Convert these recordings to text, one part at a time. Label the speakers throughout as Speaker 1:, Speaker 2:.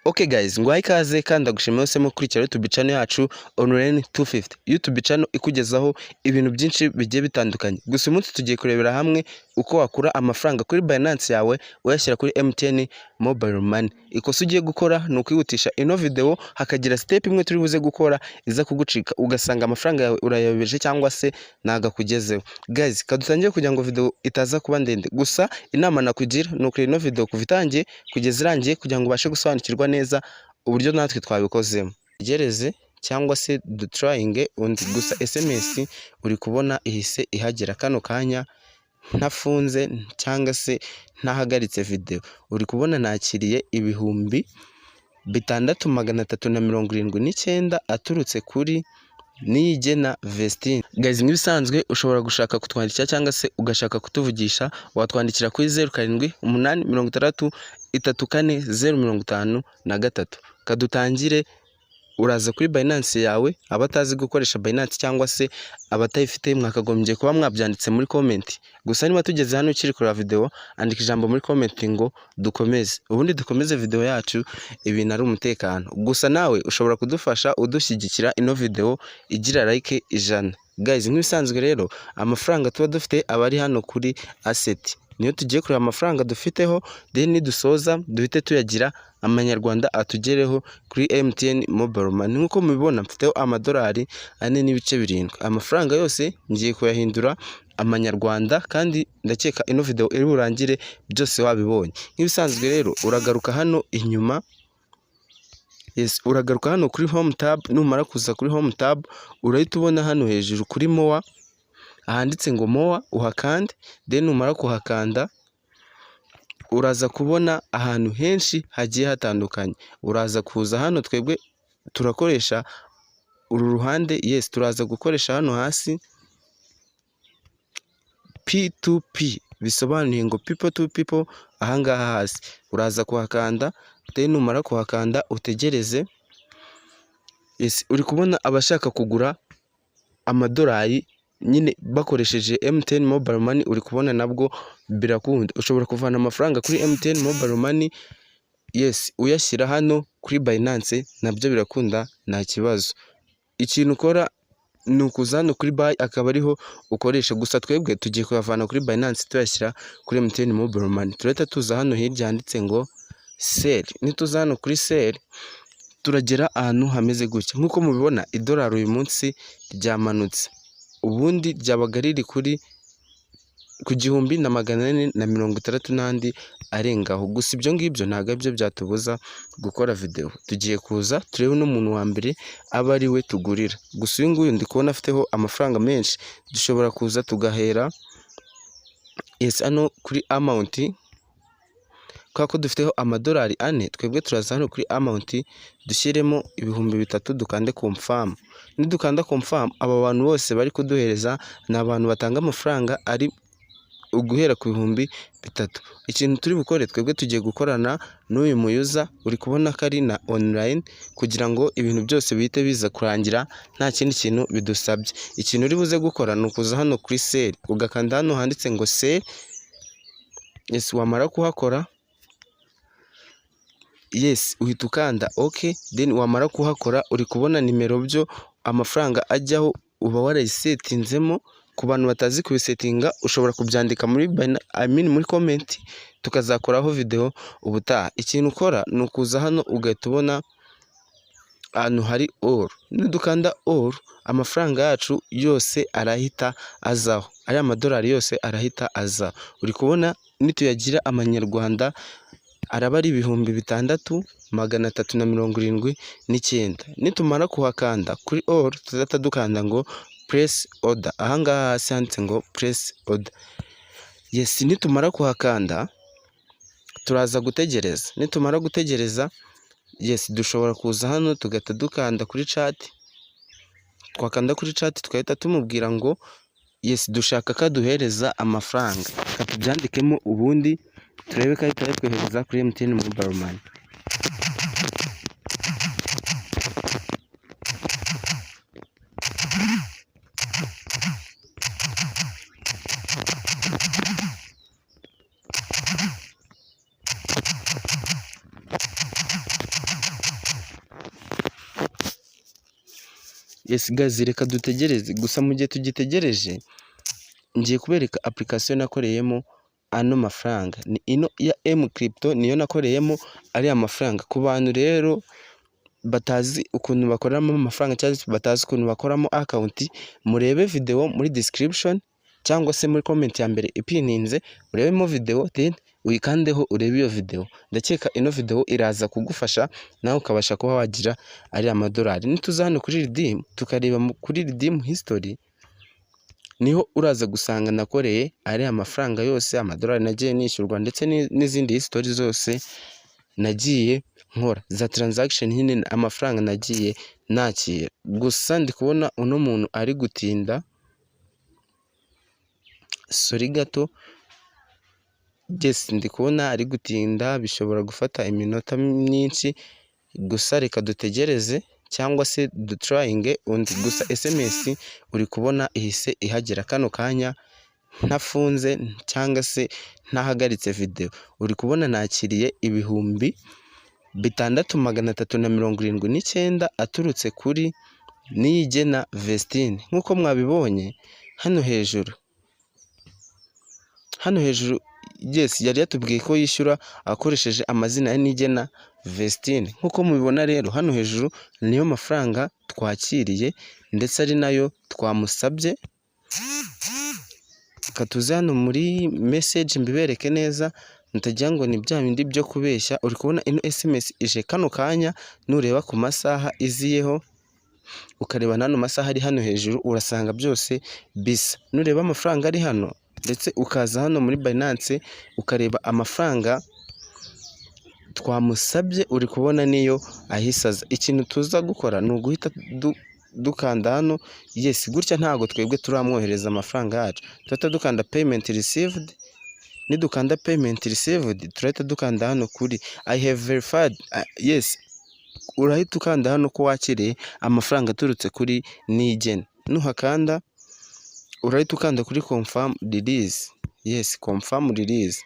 Speaker 1: Okay guys, ngwaye ikaze kandi ndagushimiye wese mukurikira YouTube channel yacu Online 250. YouTube channel ikugezaho ibintu byinshi bigiye bitandukanye. Gusa umunsi tugiye kurebera hamwe uko wakura amafaranga kuri Binance yawe uyashyira kuri MTN Mobile Money. Ikosa ugiye gukora ni ukwihutisha ino video hakagira step imwe turi buze gukora iza kugucika ugasanga amafaranga yawe urayabeje cyangwa se nagakugezeho. Guys, kadutangiye kugira ngo video itaza kuba ndende. Gusa inama nakugira ni ukureba ino video kuva itangiye kugeza irangiye kugira ngo ubashe gusobanukirwa neza uburyo natwe twabikozemo. Gereze cyangwa se dutrying undi gusa SMS uri kubona ihise ihagera kano kanya ntafunze cyangwa se ntahagaritse video. Uri kubona nakiriye ibihumbi 6379 aturutse kuri Niyigena Vestine. Guys, nk'ibisanzwe ushobora gushaka kutwandikira cyangwa se ugashaka kutuvugisha watwandikira kuri 0786340053. Kadutangire uraza kuri Binance yawe, abatazi gukoresha Binance cyangwa se abatayifite mwakagombye kuba mwabyanditse muri comment. Gusa niba tugeze hano ukiri kuri video andika ijambo muri comment ngo dukomeze. Ubundi dukomeze video yacu ibintu ari umutekano. Gusa nawe ushobora kudufasha udushyigikira ino video igira like 100. Guys, nk'ibisanzwe rero amafaranga tuba dufite abari hano kuri asset. Niyo tugiye kureba amafaranga dufiteho then dusoza duhite tuyagira amanyarwanda atugereho kuri MTN Mobile Money. Nkuko mubibona mfiteho amadolari 4.7. Amafaranga yose ngiye kuyahindura amanyarwanda kandi ndakeka ino video iri burangire byose wabibonye. Nk'ibisanzwe rero uragaruka hano inyuma. Yes, uragaruka hano kuri home tab. Numara kuza kuri home tab urahita ubona hano hejuru kuri more ahanditse ngo more uhakande, then numara kuhakanda uraza kubona ahantu henshi hagiye hatandukanye. Uraza kuza hano twebwe turakoresha uru ruhande. Yes, turaza gukoresha hano hasi P2P bisobanuye ngo people to people. Ahangaha hasi uraza kuhakanda, then numara kuhakanda utegereze. Yes, uri kubona abashaka kugura amadolari nyine bakoresheje MTN Mobile Money. Uri kubona nabwo birakunda, ushobora kuvana amafaranga kuri MTN Mobile Money. Yes, uyashyira hano kuri Binance nabyo birakunda nta kibazo. Ikintu ukora ni ukuza hano kuri buy akaba ariho ukoresha. Gusa twebwe tugiye kuyavana kuri Binance tuyashyira kuri MTN Mobile Money. Turahita tuza hano hirya handitse ngo sell. Nituza hano kuri sell turagera ahantu hameze gutya. Nkuko mubibona idolari uyu munsi ryamanutse, ubundi ryabaga riri kuri ku 1460 n'andi arengaho. Gusa ibyo ngibyo ntabwo byo byatubuza gukora video. Tugiye kuza turebe n'umuntu wa mbere aba ari we tugurira. Gusa uyu nguyu ndi kubona afiteho amafaranga menshi, dushobora kuza tugahera yes hano kuri amount. Kako dufiteho amadolari 4 twebwe turaza hano kuri amount dushyiremo ibihumbi 3 dukande confirm. Nidukanda confirm aba bantu bose bari kuduhereza ni abantu batanga amafaranga ari uguhera ku bihumbi 3. Ikintu turi bukore twebwe tugiye gukorana n'uyu muyuza uri kubona ko ari na online kugira ngo ibintu byose bihite biza kurangira nta kindi kintu bidusabye. Ikintu uri buze gukora ni ukuza hano kuri sell ugakanda hano handitse ngo sell. Yes, wamara kuhakora yes uhita ukanda okay, then wamara kuhakora uri kubona nimero byo amafaranga ajyaho uba warayisetinzemo. Ku bantu batazi kubisetinga ushobora kubyandika muri muri comment tukazakoraho video ubutaha. Ikintu ukora ni ukuza hano ugahita ubona ahantu hari all. Nidukanda all amafaranga yacu yose arahita azaho, ari amadolari yose arahita aza. Uri kubona nituyagira amanyarwanda araba ari ibihumbi 6379. Nitumara kuhakanda kuri all tuzata dukanda ngo press order. Ahangaha hasi handitse ngo press order. Yes, nitumara kuhakanda turaza gutegereza. Nitumara gutegereza yes dushobora kuza hano tugata dukanda kuri chat. Twakanda kuri chat tukahita tumubwira ngo yes dushaka kaduhereza amafaranga, katubyandikemo ubundi turebe ko ahita yatwohereza kuri MTN Mobile Money. Yes guys, reka dutegereze, gusa mu gihe tugitegereje ngiye kubereka application nakoreyemo ano mafaranga. Ni ino ya M-Crypto niyo nakoreyemo ariya mafaranga. Ku bantu rero batazi ukuntu bakoramo amafaranga cyangwa batazi ukuntu bakoramo account, murebe video muri description cyangwa se muri comment ya mbere ipininze, urebemo video then uyikandeho urebe iyo video. Ndakeka ino video iraza kugufasha nawe ukabasha kuba wagira ari amadolari. Nituza hano kuri redeem tukareba kuri redeem history, niho uraza gusanga nakoreye ari amafaranga yose, amadolari nagiye nishyurwa ndetse n'izindi history zose nagiye nkora za transaction nyine, amafaranga nagiye nakira. Gusa ndi kubona uno muntu ari gutinda, sorry gato. Yes, ndi kubona ari gutinda, bishobora gufata iminota myinshi, gusa reka dutegereze cyangwa se dutrayinge undi. Gusa SMS uri kubona ihise ihagera kano kanya ntafunze cyangwa se ntahagaritse video. Uri kubona nakiriye 6,379 aturutse kuri Niyigena Vestine. Nkuko mwabibonye hano hejuru yes, yari yatubwiye ko yishyura akoresheje amazina ya Niyigena Vestine. Nkuko mubibona rero hano hejuru niyo mafaranga twakiriye ndetse ari nayo twamusabye. Katuze hano muri message mbibereke neza, ntagira ngo ni bya bindi byo kubeshya. Uri kubona ino SMS ije kano kanya, nureba ku masaha iziyeho ukareba nano masaha ari hano hejuru urasanga byose bisa. Nureba amafaranga ari hano ndetse ukaza hano muri Binance ukareba amafaranga twamusabye, uri kubona niyo ahisaza. Ikintu tuza gukora ni uguhita dukanda hano yes, gutya ntago twebwe turamwohereza amafaranga yacu. Turahita dukanda payment received, nidukanda payment received turahita dukanda hano kuri I have verified. Yes, urahita ukanda hano ko wakiriye amafaranga aturutse kuri Niyigena. Nuhakanda urahita ukanda kuri confirm release. Yes, confirm release.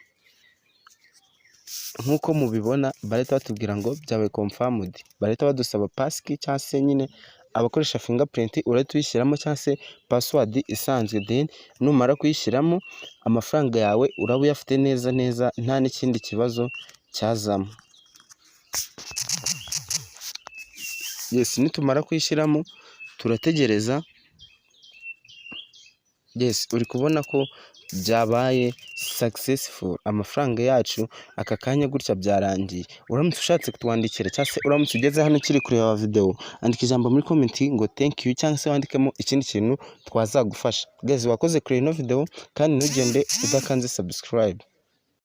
Speaker 1: Nkuko mubibona barahita batubwira ngo byabaye confirmed. Barahita badusaba passkey cyangwa se nyine abakoresha fingerprint, urahita uyishyiramo cyangwa se password isanzwe. Then numara kuyishyiramo amafaranga yawe uraba uyafite neza neza nta n'ikindi kibazo cyazamo. Yes, nitumara kuyishyiramo turategereza. Yes, uri kubona ko byabaye successful, amafaranga yacu aka kanya gutya byarangiye. Uramutse ushatse kutwandikira cyangwa se uramutse ugeze hano kiri kureba video, andika ijambo muri comment ngo thank you cyangwa se wandikemo ikindi kintu twazagufasha. Guys, wakoze kuri ino video kandi ntugende udakanze subscribe.